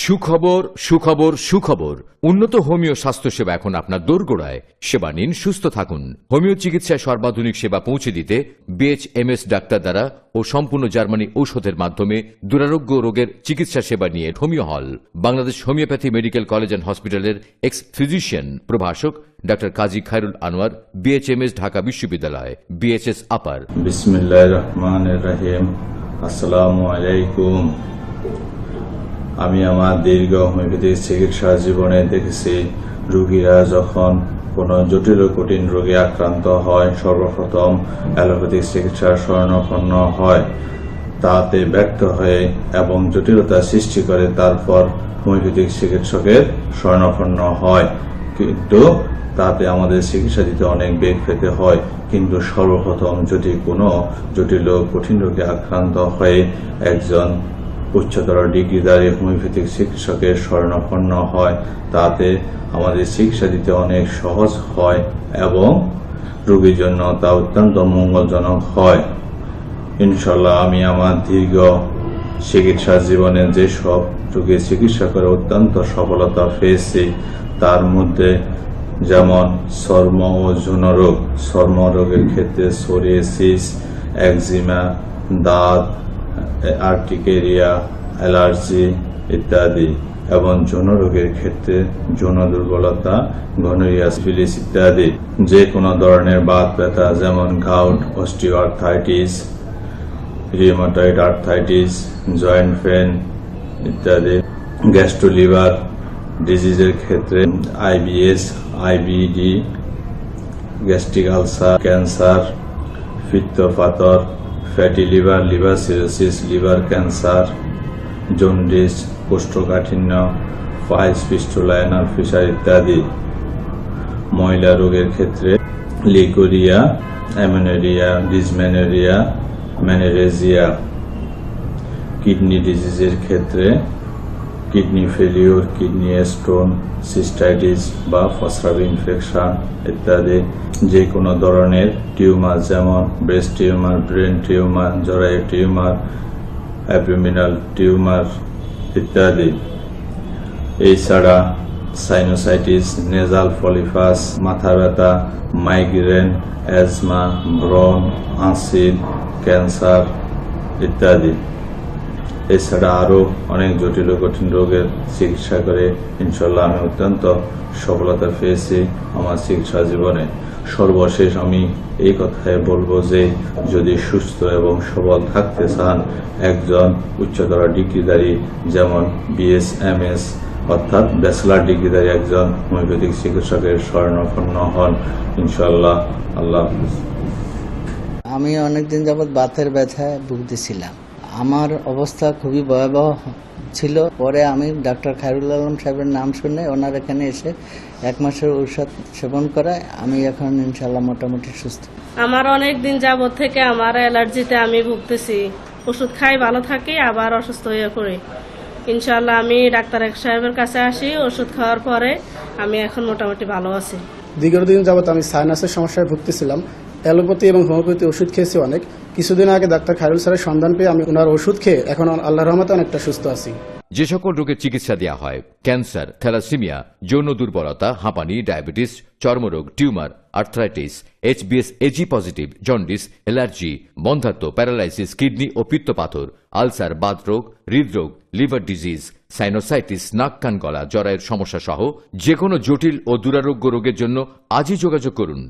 সুখবর সুখবর সুখবর, উন্নত হোমিও স্বাস্থ্যসেবা এখন আপনার দোরগোড়ায়। সেবা নিন, সুস্থ থাকুন। হোমিও চিকিৎসায় সর্বাধুনিক সেবা পৌঁছে দিতে BHMS ডাক্তার দ্বারা ও সম্পূর্ণ জার্মানি ঔষধের মাধ্যমে দুরারোগ্য রোগের চিকিৎসা সেবা নিয়ে হোমিও হল, Bangladesh homeopathy medical college and হসপিটালের এক্স ফিজিশিয়ান প্রভাষক ডক্টর কাজী খায়রুল আনোয়ার, BHMS ঢাকা বিশ্ববিদ্যালয়, BHS আপার। বিসমিল্লাহির রহমানির রহিম। আসসালামু আলাইকুম। আমি আমার দীর্ঘ হোমিওপ্যাথিক চিকিৎসা জীবনে দেখেছি, রোগীরা যখন কোনো জটিল ও কঠিন রোগে আক্রান্ত হয়, সর্বপ্রথম অ্যালোপ্যাথিক চিকিৎসার শরণাপন্ন হয়, তাতে ব্যর্থ হয়ে এবং জটিলতা সৃষ্টি করে তারপর হোমিওপ্যাথিক চিকিৎসকের শরণাপন্ন হয়। কিন্তু তাতে আমাদের চিকিৎসা দিতে অনেক বেগ পেতে হয়। কিন্তু সর্বপ্রথম যদি কোনো জটিল ও কঠিন রোগে আক্রান্ত হয়ে একজন উচ্চতর ডিগ্রিধারী হোমিওপ্যাথিক চিকিৎসকের শরণাপন্ন হয়, তাতে আমাদের চিকিৎসা দিতে অনেক সহজ হয় এবং রোগীর জন্য তা অত্যন্ত মঙ্গলজনক হয়। ইনশাল্লাহ আমি আমার দীর্ঘ চিকিৎসা জীবনে যেসব রোগীর চিকিৎসা করে অত্যন্ত সফলতা পেয়েছি, তার মধ্যে যেমন চর্ম ও যৌন রোগ, চর্ম রোগের ক্ষেত্রে সোরিয়াসিস, একজিমা, দাঁত, আর্টিকেরিয়া, অ্যালার্জি ইত্যাদি, এবং যৌন রোগের ক্ষেত্রে যৌন দুর্বলতা, গনোরিয়া, সিফিলিস ইত্যাদি। যে কোনো ধরনের বাত ব্যথা যেমন gout, osteoarthritis, rheumatoid arthritis, joint pain ইত্যাদি। গ্যাস্ট্রোলিভার ডিজিজের ক্ষেত্রে IBS, IBD, gastric ulcer, cancer, পিত্তপাথর, fatty liver, liver cirrhosis, liver cancer, jaundice, কোষ্ঠকাঠিন্য, পাইলস, ফিস্টুলা, অ্যানাল ফিশার ইত্যাদি। মহিলা রোগের ক্ষেত্রে leucorrhoea, amenorrhoea, dysmenorrhoea, menorrhagia. Kidney ডিজিজের ক্ষেত্রে kidney failure, kidney stone, cystitis বা প্রস্রাব ইনফেকশন ইত্যাদি। যে কোনো ধরনের টিউমার যেমন ব্রেস্ট টিউমার, ব্রেন টিউমার, জরায়ু টিউমার, অ্যাবডোমিনাল টিউমার ইত্যাদি। এছাড়া সাইনোসাইটিস, নেজাল পলিপাস, মাথা ব্যথা, মাইগ্রেন, অ্যাজমা, ব্রণ, আসিড, ক্যান্সার ইত্যাদি। এছাড়া আরো অনেক জটিল ও কঠিন রোগের চিকিৎসা করে ইনশাল্লাহ আমি অত্যন্ত সফলতা পেয়েছি আমার চিকিৎসা জীবনে। সর্বশেষ আমি এই কথাই বলবো যে যদি সুস্থ এবং সবল থাকতে চান, একজন উচ্চতর ডিগ্রিধারী যেমন BSMS অর্থাৎ ব্যাচেলর ডিগ্রিধারী একজন হোমিওপ্যাথিক চিকিৎসকের শরণাপন্ন হন ইনশাল্লাহ। আল্লাহ হাফেজ। আমি অনেকদিন যাবৎ বাতের ব্যথায় ভুগতেছিলাম। আমার অবস্থা খুবই ভয়াবহ ছিল। পরে আমি ডাক্তার খায়রুল আলম সাহেবের নাম শুনে ওনার এখানে এসে 1 মাসের ঔষধ সেবন করায় আমি এখন ইনশাল্লাহ মোটামুটি সুস্থ। আমার অনেক দিন যাবত থেকে আমার অ্যালার্জিতে আমি ভুগতেছি। ওষুধ খাই, ভালো থাকি, আবার অসুস্থ হয়ে পড়ি। ইনশাল্লাহ আমি ডাক্তার সাহেবের কাছে আসি, ওষুধ খাওয়ার পরে আমি এখন মোটামুটি ভালো আছি। দীর্ঘদিন যাবত আমি সাইনাসের সমস্যায় ভুগতেছিলাম। অ্যালোপ্যাথি এবং হোমিওপ্যাথি ওষুধ খেয়েছি অনেক। কিছুদিন আগে ডাক্তার খায়রুল স্যারের সন্ধান পেয়ে আমি ওনার ওষুধ খেয়ে এখন আল্লাহর রহমতে অনেকটা সুস্থ আছি। যে সকল রোগের চিকিৎসা দেওয়া হয়, ক্যান্সার, থ্যালাসেমিয়া, যৌন দুর্বলতা, হাঁপানি, ডায়াবেটিস, চর্মরোগ, tumour, arthritis, HBS AG positive, jaundice, allergy, বন্ধ্যাত্ব, প্যারালাইসিস, কিডনি ও পিত্তপাথর, আলসার, বাতরোগ, হৃদরোগ, লিভার ডিজিজ, সাইনোসাইটিস, নাক কান গলা, জরায়ের সমস্যা সহ যে কোনো জটিল ও দুরারোগ্য রোগের জন্য আজই যোগাযোগ করুন।